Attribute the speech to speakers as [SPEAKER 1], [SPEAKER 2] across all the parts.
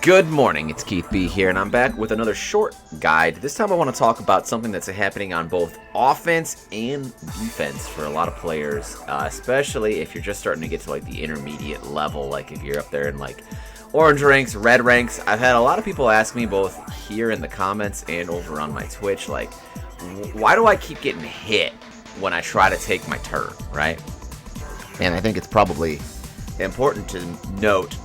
[SPEAKER 1] Good morning, it's Keith B here, and I'm back with another short guide. This time I want to talk about something that's happening on both offense and defense for a lot of players, especially if you're just starting to get to like the intermediate level, like if you're up there in like orange ranks, red ranks. I've had a lot of people ask me both here in the comments and over on my Twitch, like, why do I keep getting hit when I try to take my turn, right? And I think it's probably important to note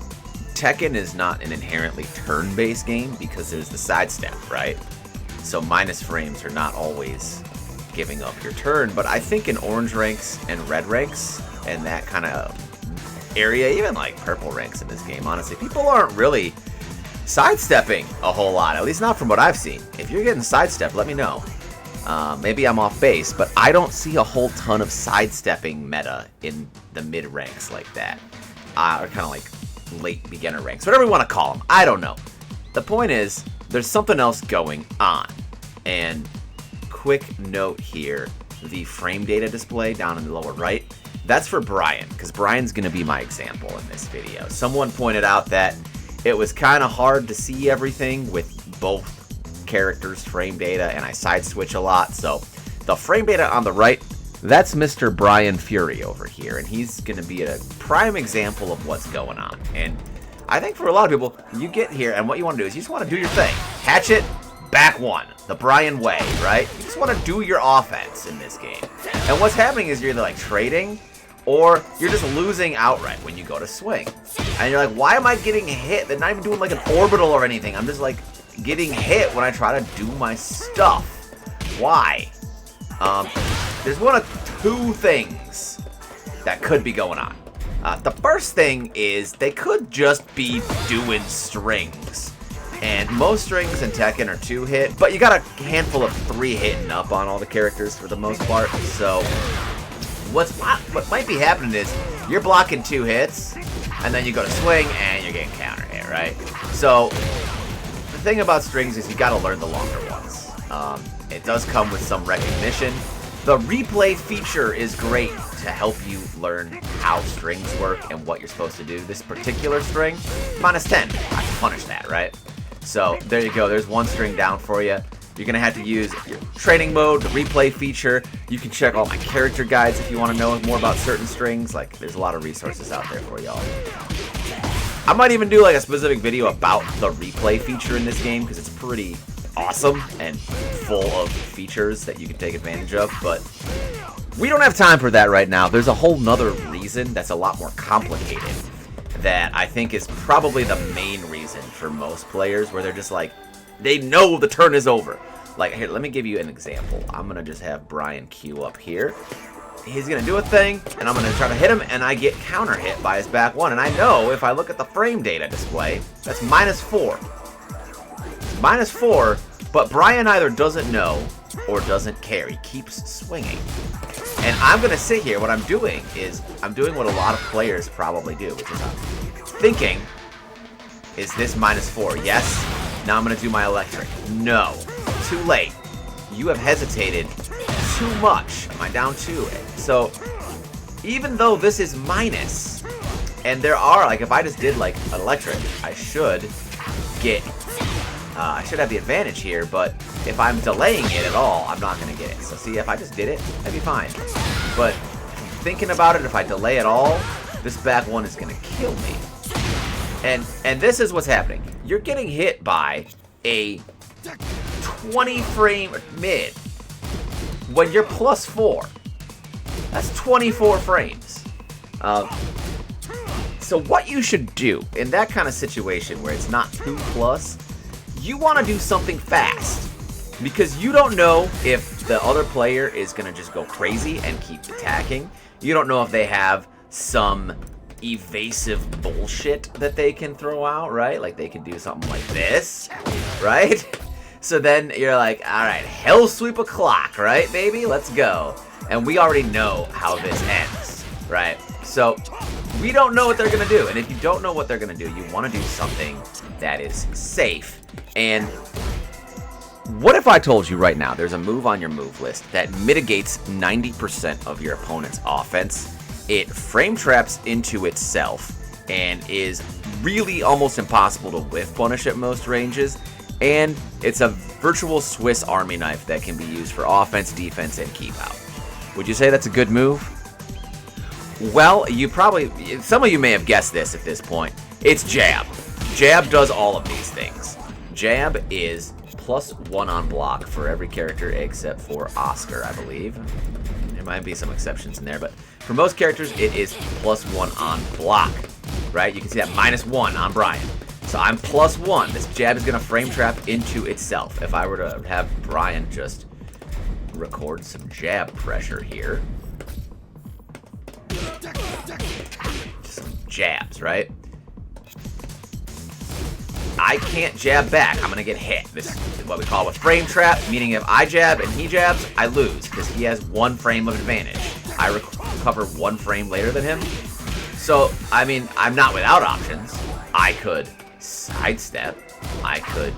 [SPEAKER 1] Tekken is not an inherently turn-based game because there's the sidestep, right? So minus frames are not always giving up your turn, but I think in orange ranks and red ranks and that kind of area, even like purple ranks in this game, honestly, people aren't really sidestepping a whole lot, at least not from what I've seen. If you're getting sidestepped, let me know. Maybe I'm off base, but I don't see a whole ton of sidestepping meta in the mid ranks like that. Or kind of like late beginner ranks, whatever you want to call them. I don't know. The point is, there's something else going on. And quick note here, the frame data display down in the lower right, that's for Brian, because Brian's going to be my example in this video. Someone pointed out that it was kind of hard to see everything with both characters' frame data, and I side switch a lot. So the frame data on the right, that's Mr. Brian Fury over here, and he's going to be a prime example of what's going on. And I think for a lot of people, you get here, and what you want to do is you just want to do your thing. Hatchet, back one, the Brian way, right? You just want to do your offense in this game. And what's happening is you're either like trading, or you're just losing outright when you go to swing. And you're like, why am I getting hit? They're not even doing like an orbital or anything. I'm just like getting hit when I try to do my stuff. Why? There's one of two things that could be going on. The first thing is they could just be doing strings. And most strings in Tekken are 2-hit, but you got a handful of 3-hit and up on all the characters for the most part. So what might be happening is you're blocking 2 hits, and then you go to swing, and you're getting counter hit, right? So the thing about strings is you got to learn the longer ones. It does come with some recognition. The replay feature is great to help you learn how strings work and what you're supposed to do. This particular string, minus 10. I can punish that, right? So there you go. There's one string down for you. You're going to have to use your training mode, the replay feature. You can check all my character guides if you want to know more about certain strings. Like, there's a lot of resources out there for y'all. I might even do like a specific video about the replay feature in this game because it's pretty awesome and full of features that you can take advantage of, but we don't have time for that right now. There's a whole nother reason that's a lot more complicated that I think is probably the main reason for most players, where they're just like, they know the turn is over. Like, here, let me give you an example. I'm gonna just have Brian queue up here. He's gonna do a thing, and I'm gonna try to hit him, and I get counter hit by his back one. And I know if I look at the frame data display, that's -4. -4, but Brian either doesn't know or doesn't care. He keeps swinging. And I'm going to sit here. What I'm doing is I'm doing what a lot of players probably do, which is I'm thinking, is this -4? Yes. Now I'm going to do my electric. No. Too late. You have hesitated too much. Am I down 2? So even though this is minus, and there are, like, if I just did like electric, I should get I should have the advantage here, but if I'm delaying it at all, I'm not going to get it. So see, if I just did it, that'd be fine. But thinking about it, if I delay at all, this back one is going to kill me. And this is what's happening. You're getting hit by a 20 frame mid when you're +4. That's 24 frames. So what you should do in that kind of situation where it's not 2+, you want to do something fast, because you don't know if the other player is going to just go crazy and keep attacking. You don't know if they have some evasive bullshit that they can throw out, right? Like they can do something like this, right? So then you're like, all right, hell sweep o'clock, right, baby? Let's go. And we already know how this ends, right? So we don't know what they're going to do. And if you don't know what they're going to do, you want to do something that is safe. And what if I told you right now there's a move on your move list that mitigates 90% of your opponent's offense? It frame traps into itself and is really almost impossible to whiff punish at most ranges, and it's a virtual Swiss Army knife that can be used for offense, defense, and keep out. Would you say that's a good move? Well, some of you may have guessed this at this point. It's Jab. Jab does all of these things. Jab is +1 on block for every character except for Oscar, I believe. There might be some exceptions in there, but for most characters, it is +1 on block, right? You can see that -1 on Brian. So I'm +1. This jab is going to frame trap into itself. If I were to have Brian just record some jab pressure here. Some jabs, right? I can't jab back. I'm going to get hit. This is what we call a frame trap, meaning if I jab and he jabs, I lose because he has 1 frame of advantage. I recover 1 frame later than him. So, I mean, I'm not without options. I could sidestep. I could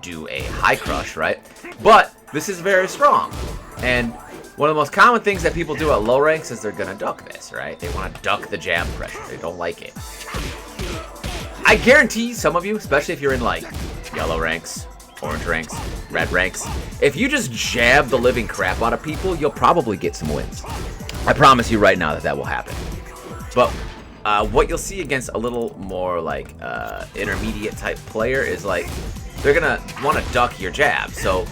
[SPEAKER 1] do a high crush, right? But this is very strong. And one of the most common things that people do at low ranks is they're going to duck this, right? They want to duck the jab pressure. They don't like it. I guarantee some of you, especially if you're in like yellow ranks, orange ranks, red ranks, if you just jab the living crap out of people, you'll probably get some wins. I promise you right now that that will happen. But what you'll see against a little more like intermediate type player is like they're gonna want to duck your jab. So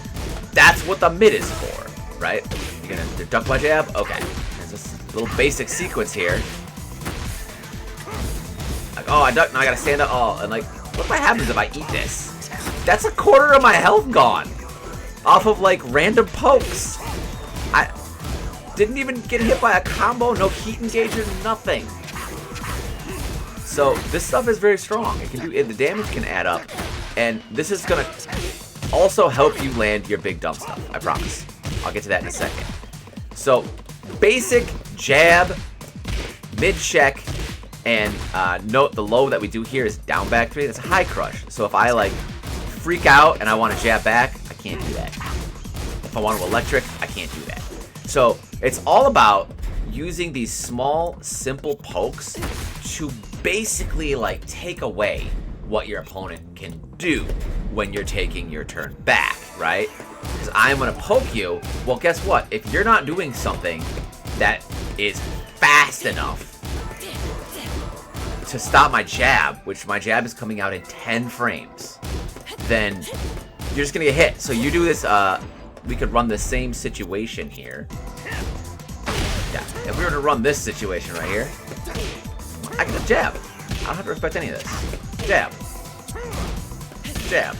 [SPEAKER 1] that's what the mid is for, right? You're gonna duck my jab. Okay, there's this little basic sequence here. Like, oh, I duck, now I gotta stand up. Oh, and like, what happens if I eat this? That's 1/4 of my health gone off of like random pokes. I didn't even get hit by a combo, no heat engager, nothing. So this stuff is very strong. It can do, the damage can add up, and this is gonna also help you land your big dumb stuff. I promise. I'll get to that in a second. So basic jab, mid check. And note the low that we do here is down back 3. That's a high crush. So if I like freak out and I want to jab back, I can't do that. If I want to electric, I can't do that. So it's all about using these small, simple pokes to basically like take away what your opponent can do when you're taking your turn back, right? Because I'm going to poke you. Well, guess what? If you're not doing something that is fast enough to stop my jab, which my jab is coming out in 10 frames, then you're just gonna get hit. So you do this, we could run the same situation here. Yeah, if we were to run this situation right here, I can just jab. I don't have to respect any of this. Jab. Jab.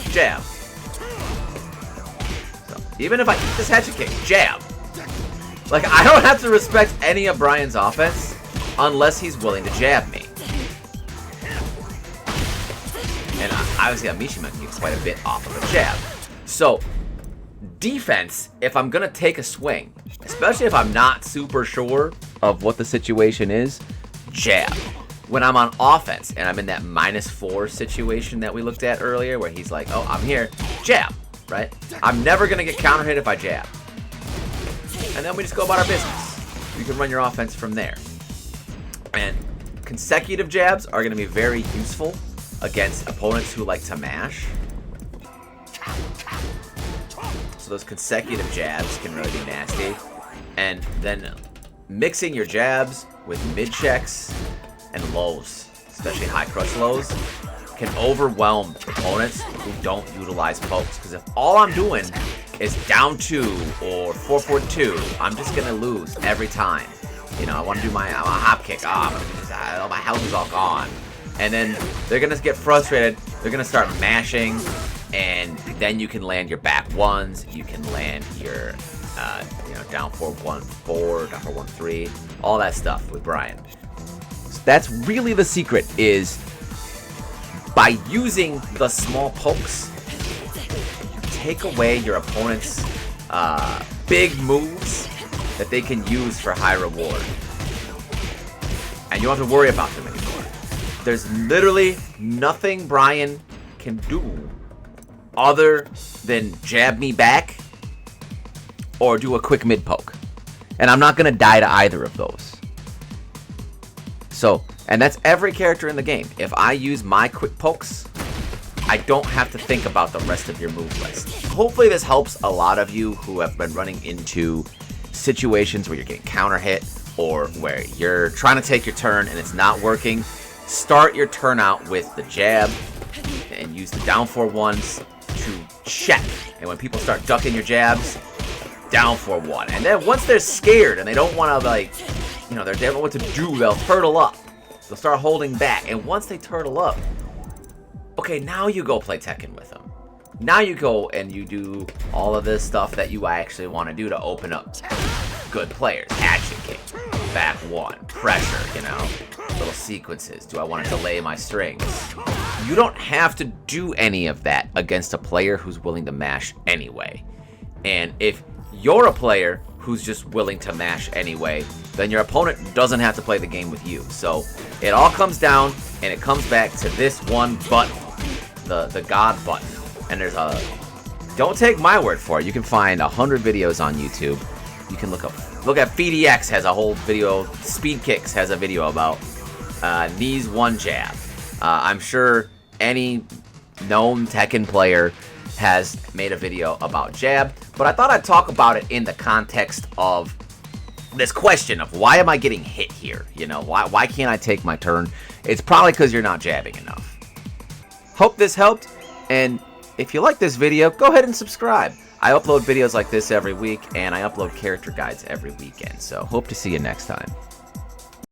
[SPEAKER 1] Jab. So, even if I eat this hatchet kick, jab. Like, I don't have to respect any of Brian's offense unless he's willing to jab me. And obviously Mishima gets quite a bit off of a jab. So, defense, if I'm going to take a swing, especially if I'm not super sure of what the situation is, jab. When I'm on offense and I'm in that -4 situation that we looked at earlier where he's like, oh, I'm here, jab, right? I'm never going to get counter hit if I jab. And then we just go about our business. You can run your offense from there. And consecutive jabs are going to be very useful against opponents who like to mash. So those consecutive jabs can really be nasty. And then mixing your jabs with mid checks and lows, especially high crush lows, can overwhelm opponents who don't utilize pokes. Because if all I'm doing is down 2 or 4-4-2, I'm just going to lose every time. You know, I want to do my hop kick. Oh, I'm gonna do this. Oh, my health is all gone. And then they're going to get frustrated. They're going to start mashing. And then you can land your back ones. You can land your, down 4-1-4, down 4-1-3. All that stuff with Brian. So that's really the secret, is by using the small pokes, you take away your opponent's big moves that they can use for high reward. And you don't have to worry about them anymore. There's literally nothing Brian can do other than jab me back or do a quick mid poke. And I'm not going to die to either of those. So And that's every character in the game. If I use my quick pokes, I don't have to think about the rest of your move list. Hopefully this helps a lot of you who have been running into situations where you're getting counter hit or where you're trying to take your turn and it's not working. Start your turn out with the jab and use the down 4-1s to check. And when people start ducking your jabs, down 4-1. And then once they're scared and they don't want to, like, you know, they don't know what to do, they'll turtle up. They'll start holding back. And once they turtle up, okay, now you go play Tekken with them. Now you go and you do all of this stuff that you actually want to do to open up good players. Action kick, back one, pressure, you know, little sequences. Do I want to delay my strings? You don't have to do any of that against a player who's willing to mash anyway. And if you're a player who's just willing to mash anyway, then your opponent doesn't have to play the game with you. So it all comes down and it comes back to this one button, the God button. And there's a, don't take my word for it. You can find 100 videos on YouTube. You can look at FeedEx has a whole video. Speed Kicks has a video about knees one jab. I'm sure any known Tekken player has made a video about jab, but I thought I'd talk about it in the context of this question of why am I getting hit here? You know, why can't I take my turn? It's probably because you're not jabbing enough. Hope this helped, and if you like this video, go ahead and subscribe. I upload videos like this every week, and I upload character guides every weekend, so hope to see you next time.